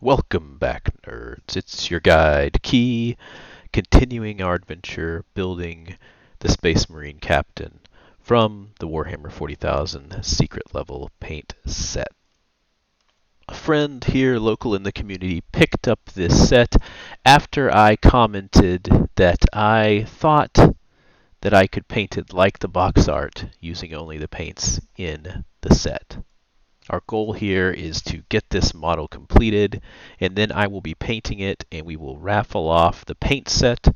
Welcome back, nerds. It's your guide, Key, continuing our adventure building the Space Marine Captain from the Warhammer 40,000 secret level paint set. A friend here local in the community picked up this set after I commented that I thought that I could paint it like the box art using only the paints in the set. Our goal here is to get this model completed, and then I will be painting it, and we will raffle off the paint set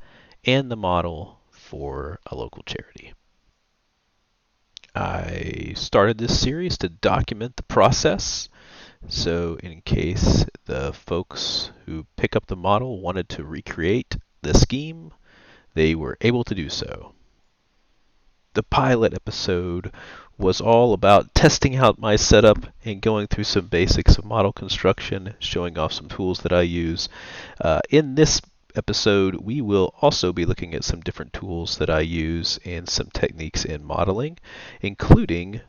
and the model for a local charity. I started this series to document the process, so in case the folks who pick up the model wanted to recreate the scheme, they were able to do so. The pilot episode was all about testing out my setup and going through some basics of model construction, showing off some tools that I use. In this episode, we will also be looking at some different tools that I use and some techniques in modeling, including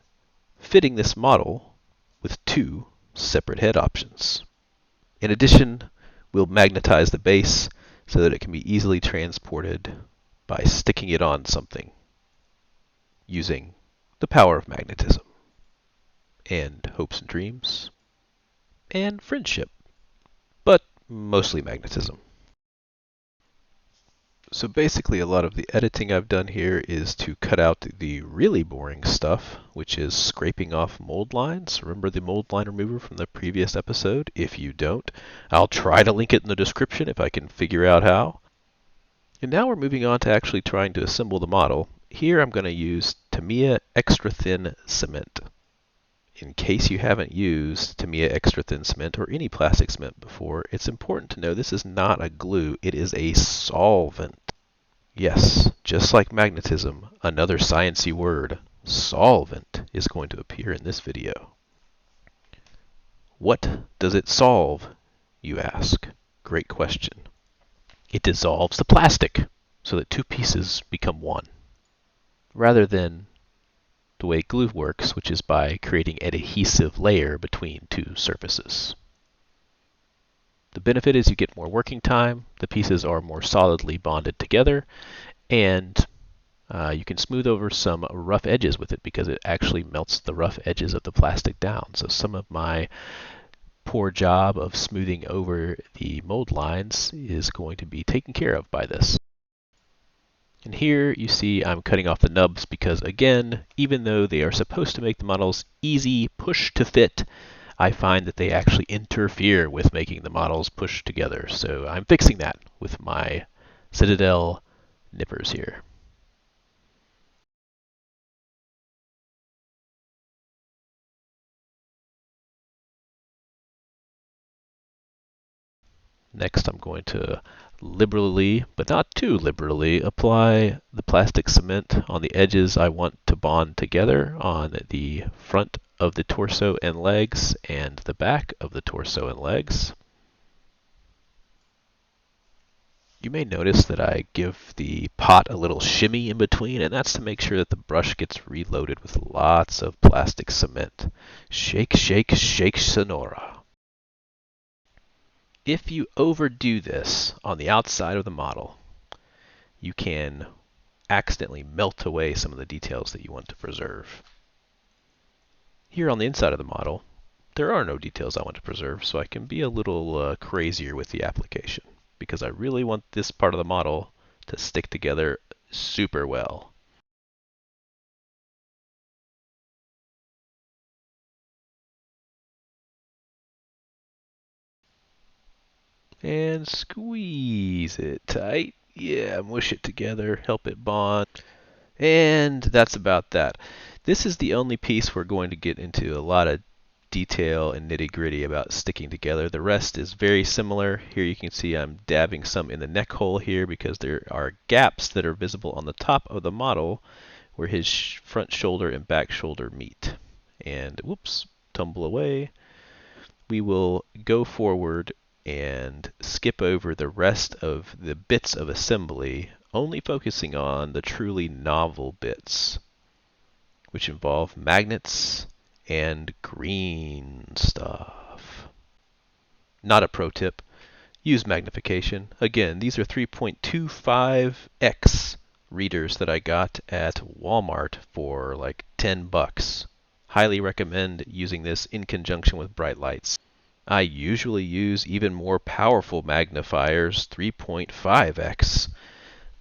fitting this model with two separate head options. In addition, we'll magnetize the base so that it can be easily transported by sticking it on something using the power of magnetism, and hopes and dreams, and friendship, but mostly magnetism. So basically a lot of the editing I've done here is to cut out the really boring stuff, which is scraping off mold lines. Remember the mold line remover from the previous episode? If you don't, I'll try to link it in the description if I can figure out how. And now we're moving on to actually trying to assemble the model. Here I'm going to use Tamiya Ultra Thin cement. In case you haven't used Tamiya Ultra Thin cement or any plastic cement before, it's important to know this is not a glue, it is a solvent. Yes, just like magnetism, another sciencey word, solvent, is going to appear in this video. What does it solve, you ask? Great question. It dissolves the plastic so that two pieces become one, rather than the way glue works, which is by creating an adhesive layer between two surfaces. The benefit is you get more working time, the pieces are more solidly bonded together, and you can smooth over some rough edges with it because it actually melts the rough edges of the plastic down. So some of my poor job of smoothing over the mold lines is going to be taken care of by this. And here you see I'm cutting off the nubs because, again, even though they are supposed to make the models easy push to fit, I find that they actually interfere with making the models push together. So I'm fixing that with my Citadel nippers here. Next, I'm going to liberally, but not too liberally, apply the plastic cement on the edges I want to bond together on the front of the torso and legs and the back of the torso and legs. You may notice that I give the pot a little shimmy in between, and that's to make sure that the brush gets reloaded with lots of plastic cement. Shake, shake, shake, Sonora. If you overdo this on the outside of the model, you can accidentally melt away some of the details that you want to preserve. Here on the inside of the model, there are no details I want to preserve, so I can be a little crazier with the application, because I really want this part of the model to stick together super well. And squeeze it tight. Yeah, mush it together, help it bond. And that's about that. This is the only piece we're going to get into a lot of detail and nitty-gritty about sticking together. The rest is very similar. Here you can see I'm dabbing some in the neck hole here because there are gaps that are visible on the top of the model where his front shoulder and back shoulder meet. And whoops, tumble away. We will go forward and skip over the rest of the bits of assembly, only focusing on the truly novel bits, which involve magnets and green stuff. Not a pro tip. Use magnification. Again, these are 3.25x readers that I got at Walmart for like 10 bucks. Highly recommend using this in conjunction with bright lights. I usually use even more powerful magnifiers, 3.5x,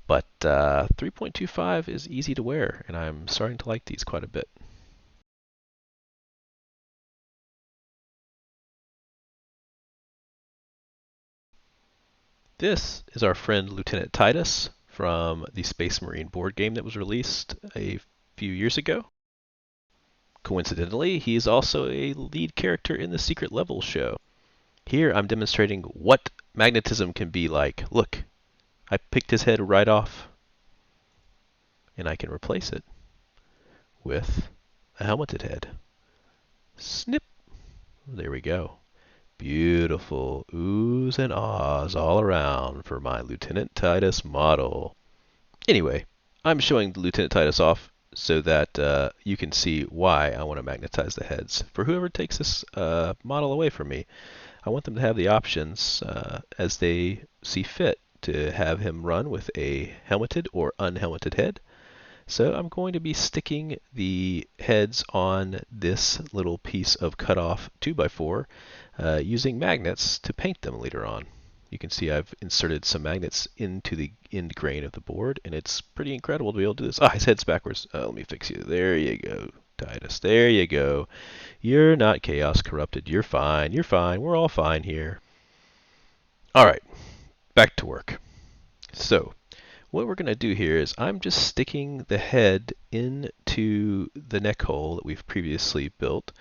but 3.25 is easy to wear, and I'm starting to like these quite a bit. This is our friend Lieutenant Titus from the Space Marine board game that was released a few years ago. Coincidentally, he is also a lead character in the Secret Level show. Here I'm demonstrating what magnetism can be like. Look, I picked his head right off, and I can replace it with a helmeted head. Snip! There we go. Beautiful oohs and ahs all around for my Lieutenant Titus model. Anyway, I'm showing Lieutenant Titus off so that you can see why I want to magnetize the heads. For whoever takes this model away from me, I want them to have the options as they see fit to have him run with a helmeted or unhelmeted head. So I'm going to be sticking the heads on this little piece of cut off 2x4 using magnets to paint them later on. You can see I've inserted some magnets into the end grain of the board, and it's pretty incredible to be able to do this. Ah, his head's backwards. Let me fix you. There you go, Titus. There you go. You're not chaos corrupted. You're fine. You're fine. We're all fine here. All right, back to work. So what we're going to do here is I'm just sticking the head into the neck hole that we've previously built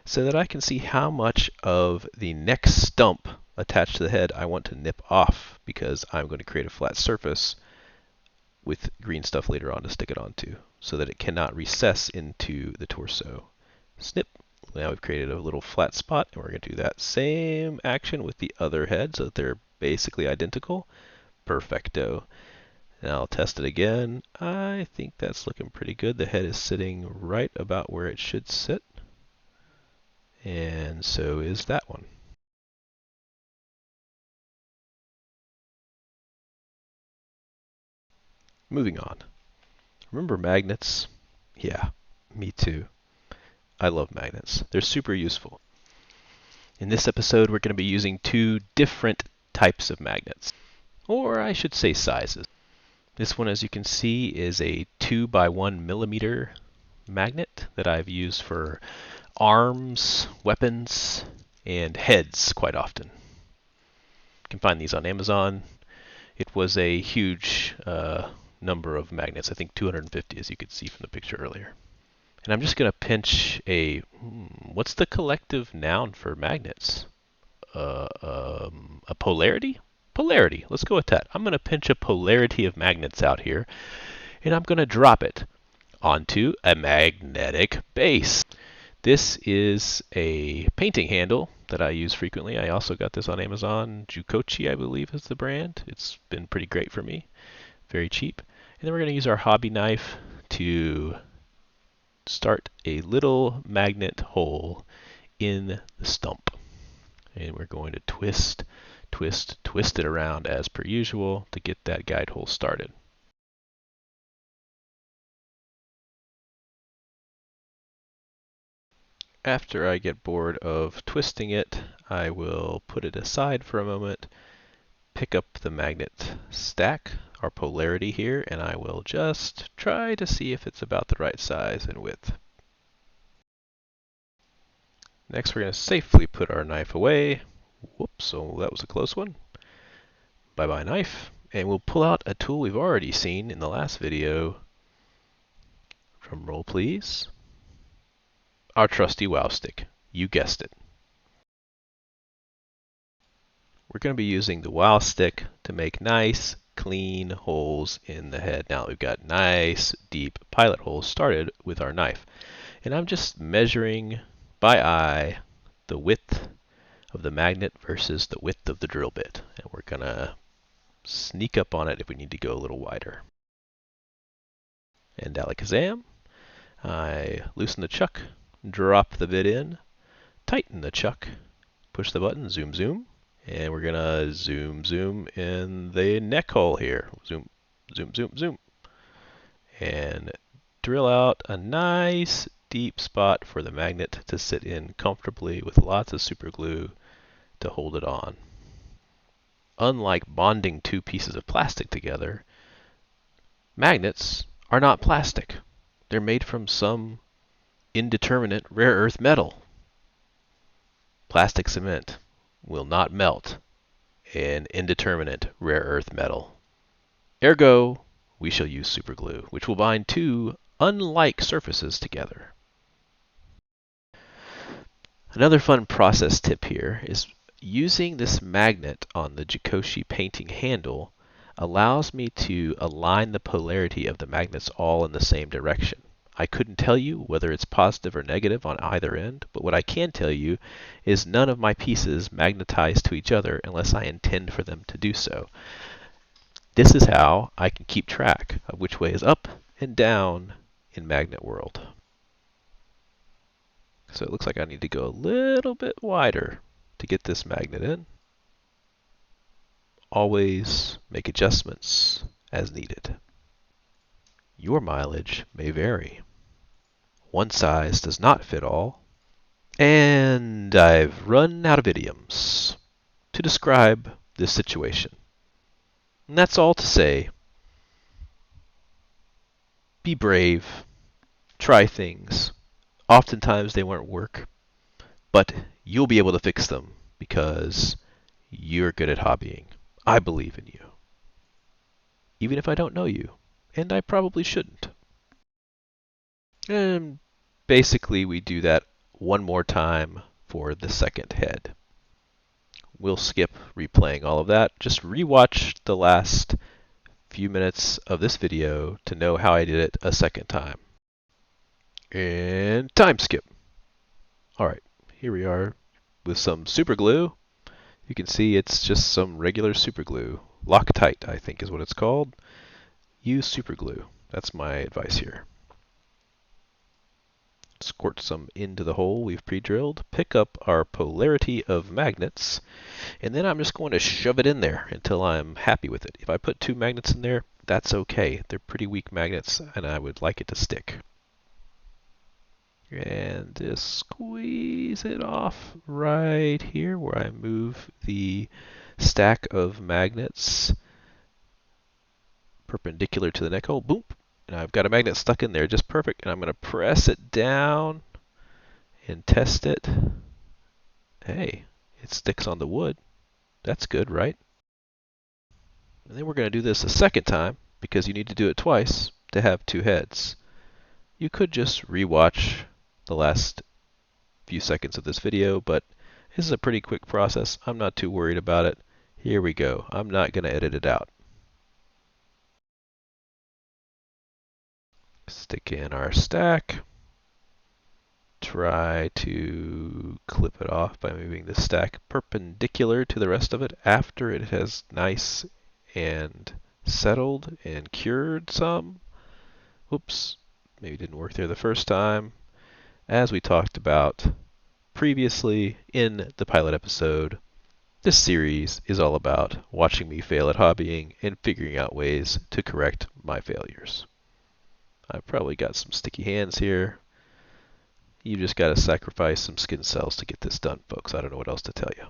so that I can see how much of the neck stump attached to the head I want to nip off, because I'm going to create a flat surface with green stuff later on to stick it onto so that it cannot recess into the torso. Snip. Now we've created a little flat spot, and we're going to do that same action with the other head so that they're basically identical. Perfecto. And I'll test it again. I think that's looking pretty good. The head is sitting right about where it should sit. And so is that one. Moving on. Remember magnets? Yeah, me too. I love magnets. They're super useful. In this episode, we're going to be using two different types of magnets. Or I should say sizes. This one, as you can see, is a 2x1 millimeter magnet that I've used for arms, weapons, and heads quite often. You can find these on Amazon. It was a huge number of magnets, I think 250, as you could see from the picture earlier. And I'm just going to pinch a, what's the collective noun for magnets? A polarity? Polarity. Let's go with that. I'm going to pinch a polarity of magnets out here, and I'm going to drop it onto a magnetic base. This is a painting handle that I use frequently. I also got this on Amazon. Jukochi, I believe, is the brand. It's been pretty great for me. Very cheap. And then we're going to use our hobby knife to start a little magnet hole in the stump. And we're going to twist it around as per usual to get that guide hole started. After I get bored of twisting it, I will put it aside for a moment, pick up the magnet stack, our polarity here, and I will just try to see if it's about the right size and width. Next, we're going to safely put our knife away. Whoops, so that was a close one. Bye-bye knife. And we'll pull out a tool we've already seen in the last video. Drum roll, please. Our trusty wow stick. You guessed it. We're going to be using the wow stick to make nice, clean holes in the head. Now we've got nice, deep pilot holes started with our knife. And I'm just measuring by eye the width of the magnet versus the width of the drill bit. And we're going to sneak up on it if we need to go a little wider. And alakazam, I loosen the chuck, drop the bit in, tighten the chuck, push the button, zoom zoom, And we're gonna zoom in the neck hole here. Zoom. And drill out a nice deep spot for the magnet to sit in comfortably with lots of super glue to hold it on. Unlike bonding two pieces of plastic together, magnets are not plastic. They're made from some indeterminate rare earth metal. Plastic cement will not melt an indeterminate rare earth metal. Ergo, we shall use superglue, which will bind two unlike surfaces together. Another fun process tip here is using this magnet on the Jacoshi painting handle allows me to align the polarity of the magnets all in the same direction. I couldn't tell you whether it's positive or negative on either end, but what I can tell you is none of my pieces magnetize to each other unless I intend for them to do so. This is how I can keep track of which way is up and down in Magnet World. So it looks like I need to go a little bit wider to get this magnet in. Always make adjustments as needed. Your mileage may vary. One size does not fit all. And I've run out of idioms to describe this situation. And that's all to say, be brave, try things. Oftentimes they won't work, but you'll be able to fix them because you're good at hobbying. I believe in you. Even if I don't know you, and I probably shouldn't. And basically we do that one more time for the second head. We'll skip replaying all of that. Just rewatch the last few minutes of this video to know how I did it a second time. And time skip. Alright, here we are with some super glue. You can see it's just some regular super glue. Loctite, I think is what it's called. Use super glue. That's my advice here. Squirt some into the hole we've pre-drilled. Pick up our polarity of magnets. And then I'm just going to shove it in there until I'm happy with it. If I put two magnets in there, that's okay. They're pretty weak magnets and I would like it to stick. And just squeeze it off right here where I move the stack of magnets perpendicular to the neck hole. Boom! And I've got a magnet stuck in there just perfect. And I'm going to press it down and test it. Hey, it sticks on the wood. That's good, right? And then we're going to do this a second time because you need to do it twice to have two heads. You could just rewatch the last few seconds of this video, but this is a pretty quick process. I'm not too worried about it. Here we go. I'm not going to edit it out. Stick in our stack. Try to clip it off by moving the stack perpendicular to the rest of it after it has nice and settled and cured some. Oops, maybe it didn't work there the first time. As we talked about previously in the pilot episode, this series is all about watching me fail at hobbying and figuring out ways to correct my failures. I've probably got some sticky hands here. You just got to sacrifice some skin cells to get this done, folks. I don't know what else to tell you.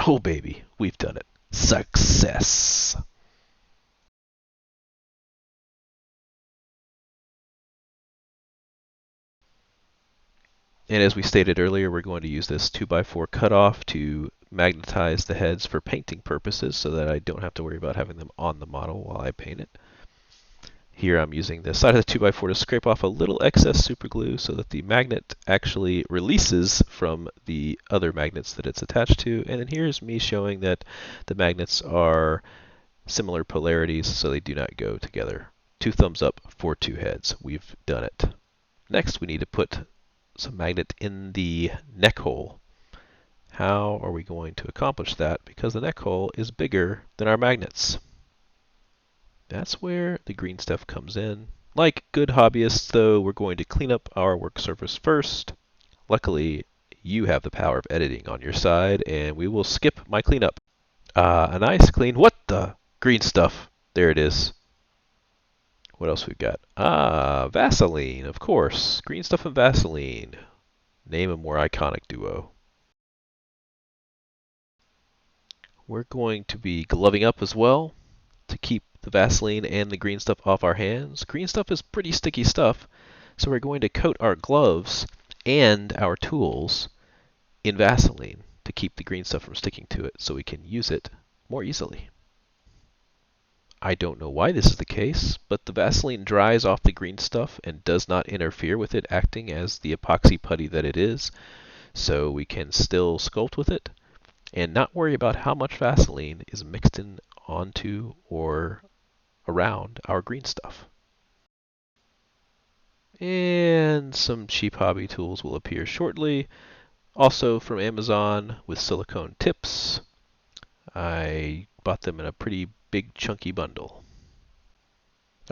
Oh baby, we've done it. Success! And as we stated earlier, we're going to use this 2x4 cutoff to magnetize the heads for painting purposes so that I don't have to worry about having them on the model while I paint it. Here I'm using the side of the 2x4 to scrape off a little excess super glue so that the magnet actually releases from the other magnets that it's attached to. And then here's me showing that the magnets are similar polarities so they do not go together. 2 thumbs up for 2 heads. We've done it. Next we need to put some magnet in the neck hole. How are we going to accomplish that? Because the neck hole is bigger than our magnets. That's where the green stuff comes in. Like good hobbyists, though, we're going to clean up our work surface first. Luckily, you have the power of editing on your side, and we will skip my cleanup. A nice clean. What the? Green stuff. There it is. What else we've got? Vaseline, of course. Green stuff and Vaseline. Name a more iconic duo. We're going to be gloving up as well to keep the Vaseline and the green stuff off our hands. Green stuff is pretty sticky stuff, so we're going to coat our gloves and our tools in Vaseline to keep the green stuff from sticking to it so we can use it more easily. I don't know why this is the case, but the Vaseline dries off the green stuff and does not interfere with it acting as the epoxy putty that it is, so we can still sculpt with it and not worry about how much Vaseline is mixed in onto or around our green stuff. And some cheap hobby tools will appear shortly, also from Amazon with silicone tips. I bought them in a pretty big chunky bundle.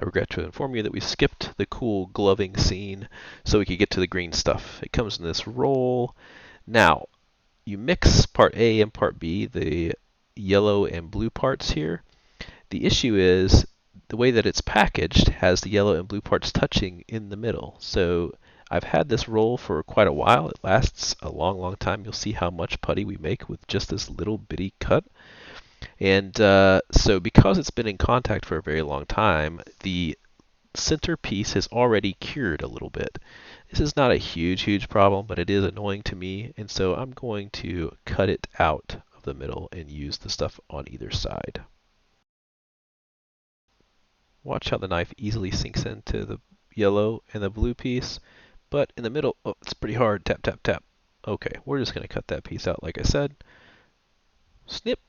I regret to inform you that we skipped the cool gloving scene so we could get to the green stuff. It comes in this roll. Now, you mix part A and part B, the yellow and blue parts here. The issue is the way that it's packaged has the yellow and blue parts touching in the middle. So I've had this roll for quite a while. It lasts a long, long time. You'll see how much putty we make with just this little bitty cut. And so because it's been in contact for a very long time, the center piece has already cured a little bit. This is not a huge problem, but it is annoying to me, and so I'm going to cut it out of the middle and use the stuff on either side. Watch how the knife easily sinks into the yellow and the blue piece, but in the middle, oh, it's pretty hard. Tap, tap, tap. Okay, we're just going to cut that piece out like I said. Snip.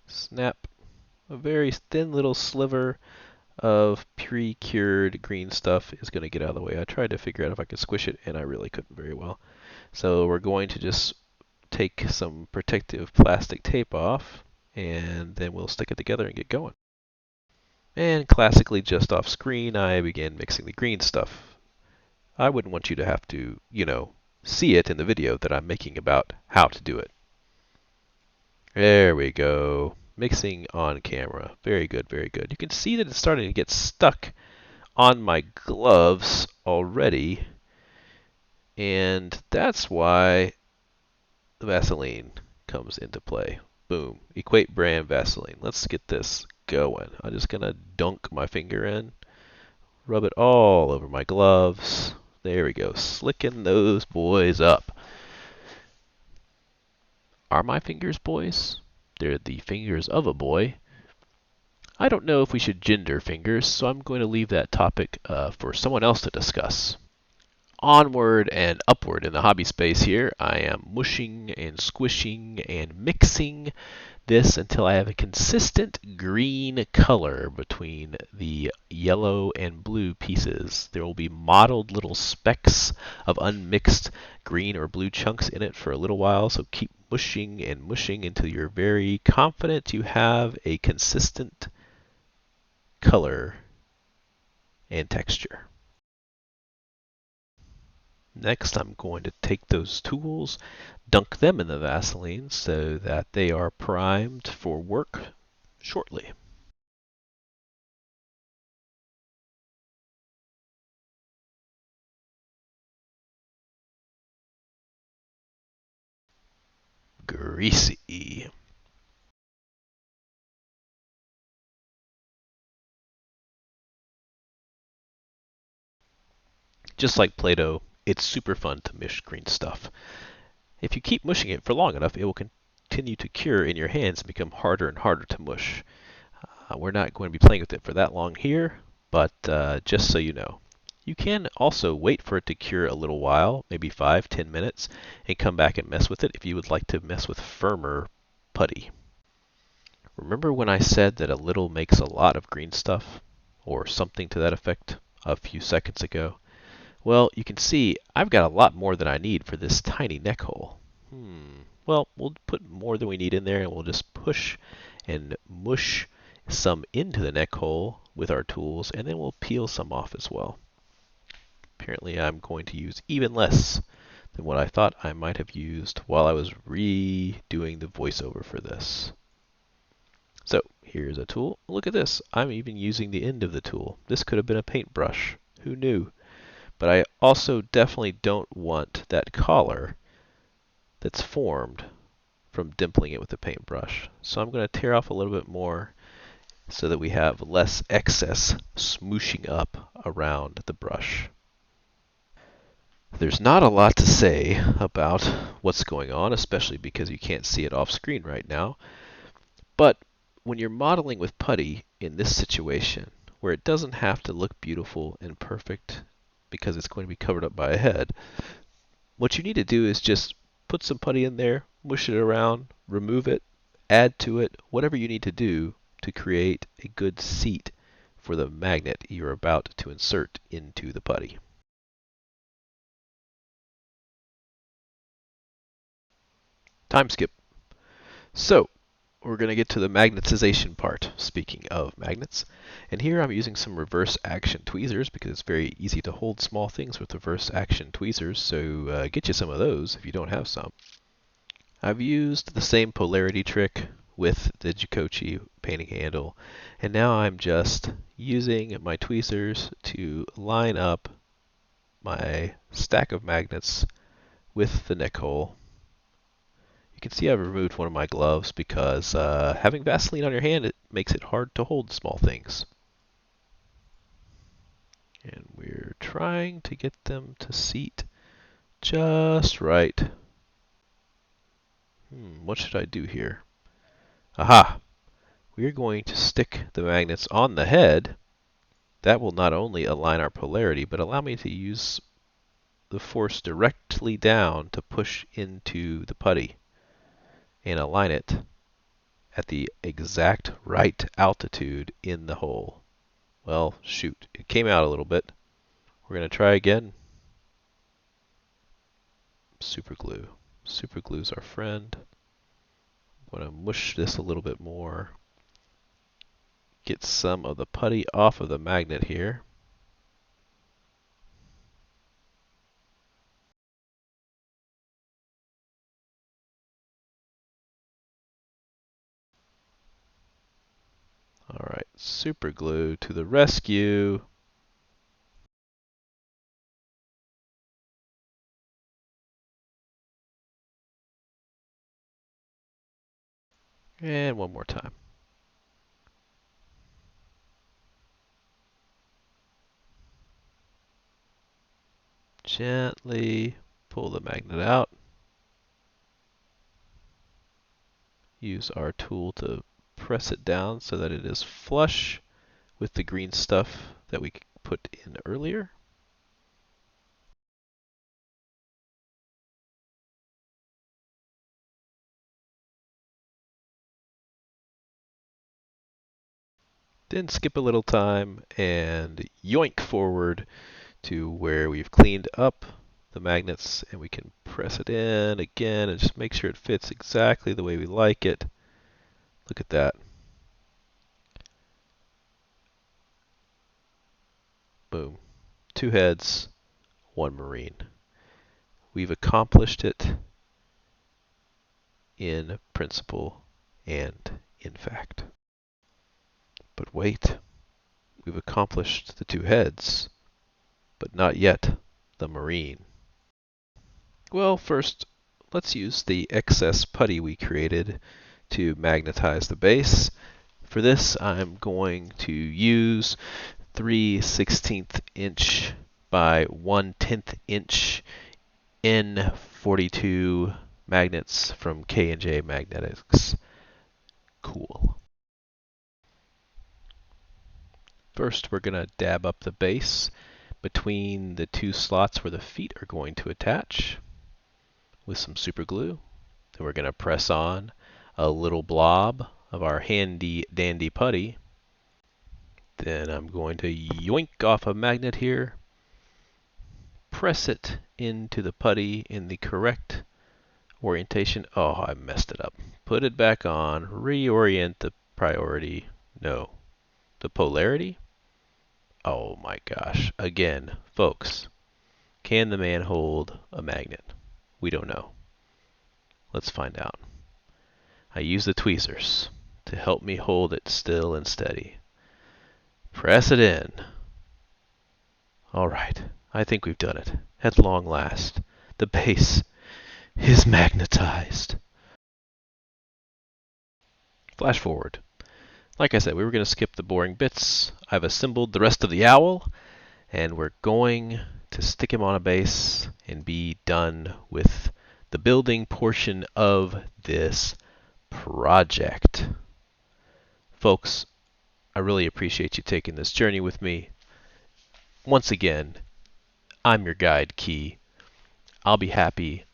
Snap. A very thin little sliver of pre-cured green stuff is going to get out of the way. I tried to figure out if I could squish it, and I really couldn't very well. So we're going to just take some protective plastic tape off, and then we'll stick it together and get going. And classically, just off screen, I began mixing the green stuff. I wouldn't want you to have to, see it in the video that I'm making about how to do it. There we go. Mixing on camera. Very good, very good. You can see that it's starting to get stuck on my gloves already. And that's why the Vaseline comes into play. Boom. Equate brand Vaseline. Let's get this going. I'm just going to dunk my finger in. Rub it all over my gloves. There we go. Slicking those boys up. Are my fingers boys? They're the fingers of a boy. I don't know if we should gender fingers, so I'm going to leave that topic for someone else to discuss. Onward and upward in the hobby space here, I am mushing and squishing and mixing this until I have a consistent green color between the yellow and blue pieces. There will be mottled little specks of unmixed green or blue chunks in it for a little while, so keep mushing and mushing until you're very confident you have a consistent color and texture. Next, I'm going to take those tools, dunk them in the Vaseline so that they are primed for work shortly. Greasy. Just like Play-Doh, it's super fun to mush green stuff. If you keep mushing it for long enough, it will continue to cure in your hands and become harder and harder to mush. We're not going to be playing with it for that long here, but just so you know. You can also wait for it to cure a little while, maybe 5-10 minutes, and come back and mess with it if you would like to mess with firmer putty. Remember when I said that a little makes a lot of green stuff, or something to that effect, a few seconds ago? Well, you can see I've got a lot more than I need for this tiny neck hole. Well, we'll put more than we need in there, and we'll just push and mush some into the neck hole with our tools, and then we'll peel some off as well. Apparently I'm going to use even less than what I thought I might have used while I was redoing the voiceover for this. So here's a tool. Look at this. I'm even using the end of the tool. This could have been a paintbrush. Who knew? But I also definitely don't want that collar that's formed from dimpling it with the paintbrush. So I'm going to tear off a little bit more so that we have less excess smooshing up around the brush. There's not a lot to say about what's going on, especially because you can't see it off screen right now. But when you're modeling with putty in this situation, where it doesn't have to look beautiful and perfect because it's going to be covered up by a head, what you need to do is just put some putty in there, mush it around, remove it, add to it, whatever you need to do to create a good seat for the magnet you're about to insert into the putty. Time skip. So, we're going to get to the magnetization part, speaking of magnets. And here I'm using some reverse action tweezers because it's very easy to hold small things with reverse action tweezers, so get you some of those if you don't have some. I've used the same polarity trick with the Gogh painting handle, and now I'm just using my tweezers to line up my stack of magnets with the neck hole. You can see I've removed one of my gloves because having Vaseline on your hand, it makes it hard to hold small things. And we're trying to get them to seat just right. What should I do here? Aha! We're going to stick the magnets on the head. That will not only align our polarity, but allow me to use the force directly down to push into the putty and align it at the exact right altitude in the hole. Well, shoot, it came out a little bit. We're going to try again. Super glue. Super glue's our friend. I'm going to mush this a little bit more. Get some of the putty off of the magnet here. Alright, super glue to the rescue. And one more time. Gently pull the magnet out. Use our tool to press it down so that it is flush with the green stuff that we put in earlier. Then skip a little time and yoink forward to where we've cleaned up the magnets, and we can press it in again and just make sure it fits exactly the way we like it. Look at that. Boom. 2 heads, 1 marine. We've accomplished it in principle and in fact. But wait, we've accomplished the 2 heads, but not yet the marine. Well, first, let's use the excess putty we created to magnetize the base. For this, I'm going to use 3/16 inch by 1/10 inch N42 magnets from K&J Magnetics. Cool. First, we're going to dab up the base between the 2 slots where the feet are going to attach with some super glue. Then we're going to press on a little blob of our handy dandy putty. Then I'm going to yoink off a magnet here, press it into the putty in the correct orientation. Oh, I messed it up. Put it back on, reorient the priority, No. The polarity? Oh my gosh. Again, folks, can the man hold a magnet? We don't know. Let's find out. I use the tweezers to help me hold it still and steady. Press it in. All right, I think we've done it. At long last, the base is magnetized. Flash forward. Like I said, we were going to skip the boring bits. I've assembled the rest of the owl, and we're going to stick him on a base and be done with the building portion of this project. Folks, I really appreciate you taking this journey with me. Once again, I'm your guide, Key. I'll be happy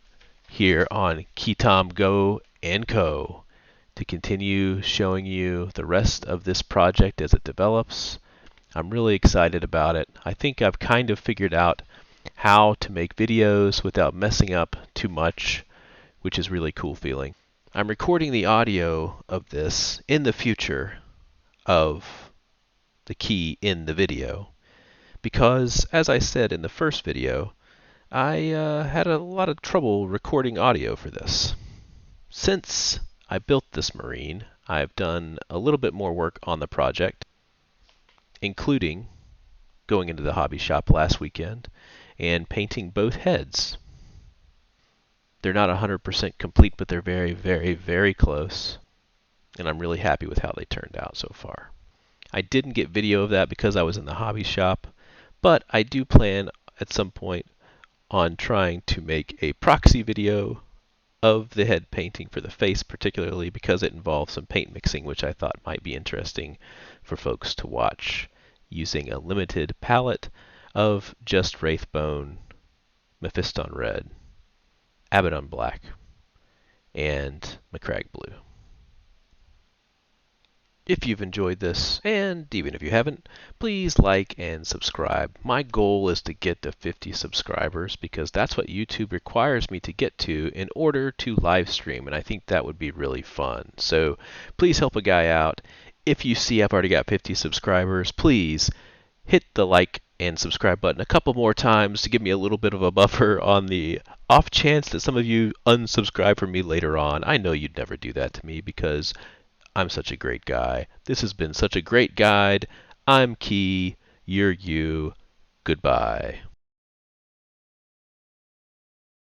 here on Keytom Go & Co. to continue showing you the rest of this project as it develops. I'm really excited about it. I think I've kind of figured out how to make videos without messing up too much, which is really cool feeling. I'm recording the audio of this in the future of the key in the video because, as I said in the first video, I had a lot of trouble recording audio for this. Since I built this Marine, I've done a little bit more work on the project, including going into the hobby shop last weekend and painting both heads. They're not 100% complete, but they're very, very, very close, and I'm really happy with how they turned out so far. I didn't get video of that because I was in the hobby shop, but I do plan at some point on trying to make a proxy video of the head painting for the face, particularly because it involves some paint mixing, which I thought might be interesting for folks to watch using a limited palette of just Wraithbone, Mephiston Red, Abaddon Black, and Macragge Blue. If you've enjoyed this, and even if you haven't, please like and subscribe. My goal is to get to 50 subscribers because that's what YouTube requires me to get to in order to live stream, and I think that would be really fun. So please help a guy out. If you see I've already got 50 subscribers, please hit the like and subscribe button a couple more times to give me a little bit of a buffer on the off chance that some of you unsubscribe from me later on. I know you'd never do that to me because I'm such a great guy. This has been such a great guide. I'm Key. You're you. Goodbye.